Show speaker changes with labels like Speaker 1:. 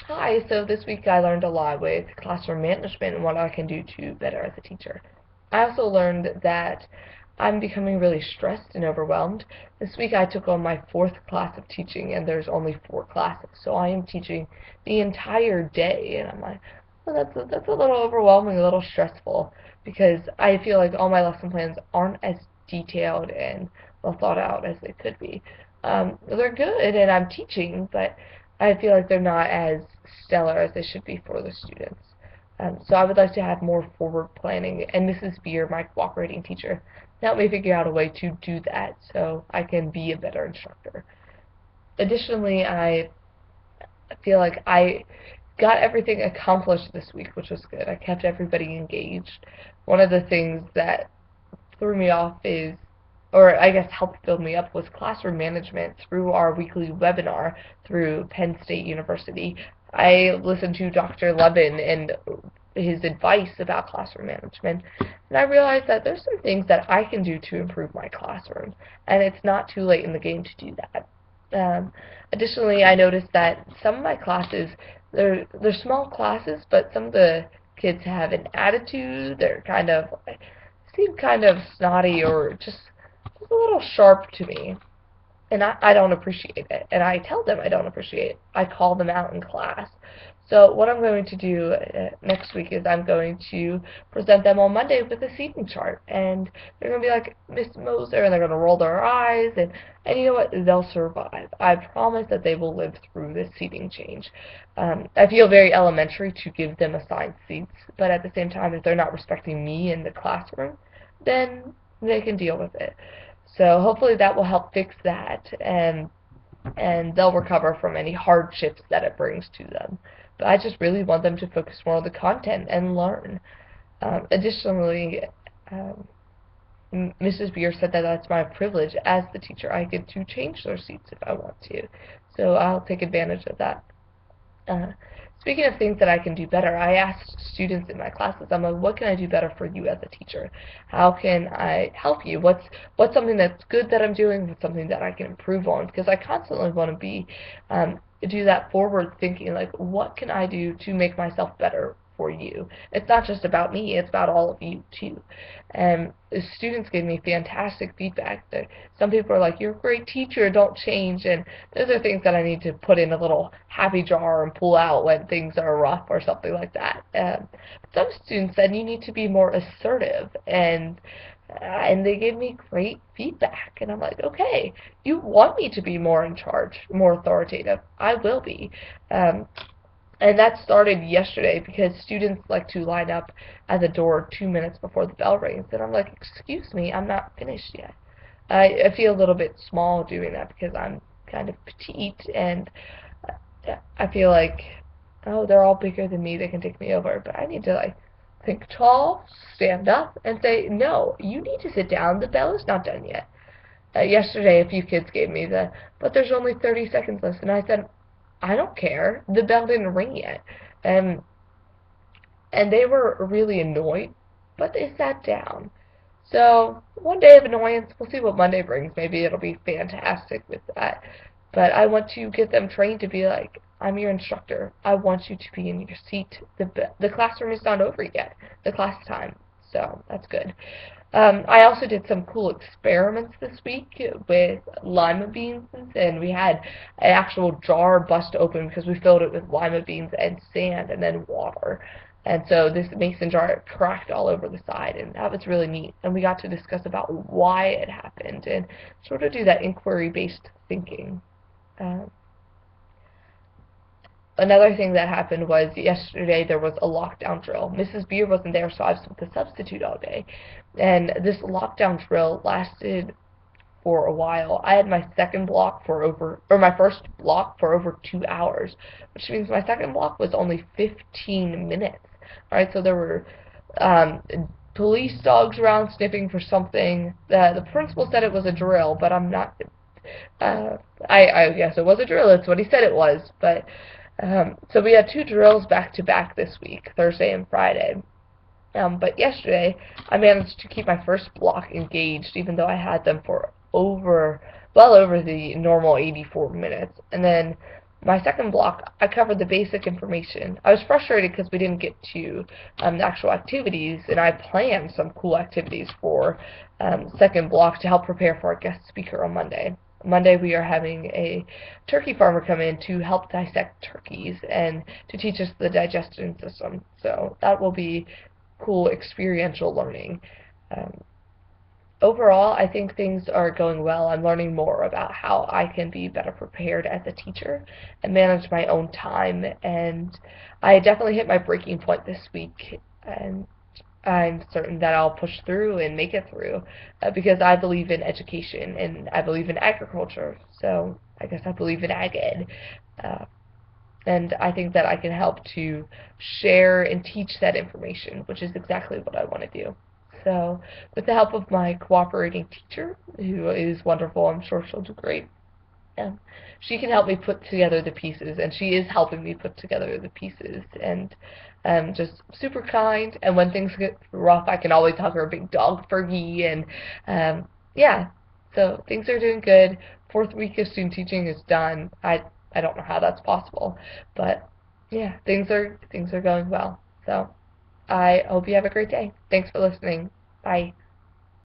Speaker 1: Hi, so this week I learned a lot with classroom management and what I can do to better as a teacher. I also learned that I'm becoming really stressed and overwhelmed. This week I took on my fourth class of teaching and there's only four classes, so I am teaching the entire day and I'm like, well, that's a little overwhelming, a little stressful because I feel like all my lesson plans aren't as detailed and well thought out as they could be. They're good and I'm teaching, but I feel like they're not as stellar as they should be for the students. So I would like to have more forward planning, and Mrs. Beer, my cooperating teacher, helped me figure out a way to do that so I can be a better instructor. Additionally, I feel like I got everything accomplished this week, which was good. I kept everybody engaged. One of the things that threw me off is, or I guess helped build me up, was classroom management through our weekly webinar through Penn State University. I listened to Dr. Levin and his advice about classroom management, and I realized that there's some things that I can do to improve my classroom, and it's not too late in the game to do that. Additionally, I noticed that some of my classes, they're small classes, but some of the kids have an attitude. They're kind of seem kind of snotty or just a little sharp to me, and I don't appreciate it, and I tell them I don't appreciate it. I call them out in class. So what I'm going to do next week is I'm going to present them on Monday with a seating chart, and they're going to be like, Miss Moser, and they're going to roll their eyes, and you know what? They'll survive. I promise that they will live through this seating change. I feel very elementary to give them assigned seats, but at the same time, if they're not respecting me in the classroom, then they can deal with it. So hopefully that will help fix that, and they'll recover from any hardships that it brings to them. But I just really want them to focus more on the content and learn. Additionally, um, Mrs. Beer said that that's my privilege as the teacher. I get to change their seats if I want to. So I'll take advantage of that. Uh, Speaking of things that I can do better, I asked students in my classes, I'm like, what can I do better for you as a teacher? How can I help you? What's something that's good that I'm doing? What's something that I can improve on? Because I constantly want to do that forward thinking, like, what can I do to make myself better for you? It's not just about me, it's about all of you too. And the students gave me fantastic feedback. That some people are like, you're a great teacher, don't change, and those are things that I need to put in a little happy jar and pull out when things are rough or something like that. Some students said you need to be more assertive, and they gave me great feedback. And I'm like, okay, you want me to be more in charge, more authoritative. I will be. Um, and that started yesterday because students like to line up at the door 2 minutes before the bell rings. And I'm like, excuse me, I'm not finished yet. I feel a little bit small doing that because I'm kind of petite, and I feel like, oh, they're all bigger than me, they can take me over. But I need to, like, think tall, stand up, and say, no, you need to sit down. The bell is not done yet. Yesterday, a few kids gave me but there's only 30 seconds left. And I said, I don't care. The bell didn't ring yet. And, and they were really annoyed, but they sat down. So, one day of annoyance. We'll see what Monday brings. Maybe it'll be fantastic with that. But I want to get them trained to be like, I'm your instructor. I want you to be in your seat. The classroom is not over yet. The class time. So, that's good. I also did some cool experiments this week with lima beans, and we had an actual jar bust open because we filled it with lima beans and sand and then water. And so this mason jar cracked all over the side, and that was really neat. And we got to discuss about why it happened and sort of do that inquiry-based thinking. Um, Another thing that happened was yesterday there was a lockdown drill. Mrs. Beer wasn't there, so I was with the substitute all day. And this lockdown drill lasted for a while. I had my second block for over, or my first block for over 2 hours, which means my second block was only 15 minutes. Alright, so there were police dogs around sniffing for something. The principal said it was a drill, but I'm not, I guess it was a drill. That's what he said it was. But so we had two drills back to back this week, Thursday and Friday. But yesterday, I managed to keep my first block engaged, even though I had them for well over the normal 84 minutes. And then my second block, I covered the basic information. I was frustrated because we didn't get to the actual activities, and I planned some cool activities for second block to help prepare for our guest speaker on Monday. Monday we are having a turkey farmer come in to help dissect turkeys and to teach us the digestion system. So that will be cool experiential learning. Um, Overall, I think things are going well. I'm learning more about how I can be better prepared as a teacher and manage my own time. And I definitely hit my breaking point this week. And I'm certain that I'll push through and make it through because I believe in education and I believe in agriculture. So I guess I believe in ag ed. Uh, and I think that I can help to share and teach that information, which is exactly what I want to do. So, with the help of my cooperating teacher, who is wonderful, I'm sure she'll do great. And she can help me put together the pieces, and she is helping me put together the pieces, and just super kind. And when things get rough, I can always hug her big dog Fergie, and yeah, so things are doing good. Fourth week of student teaching is done. I don't know how that's possible, but yeah, things are going well. So I hope you have a great day. Thanks for listening. Bye.